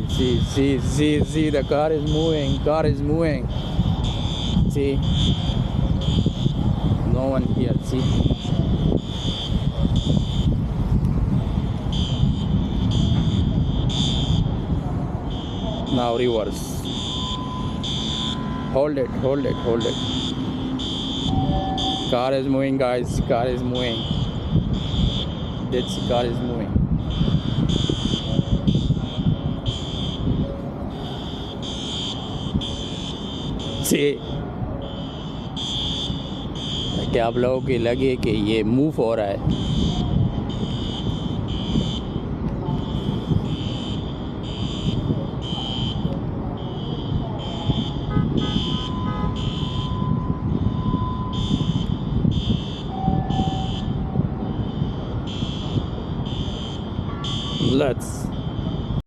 See, the car is moving. See, no one here, see. Now reverse. Hold it. Car is moving, guys. Car is moving. This car is moving. See, क्या आप लोगों को लगे कि ये move हो रहा है? Let's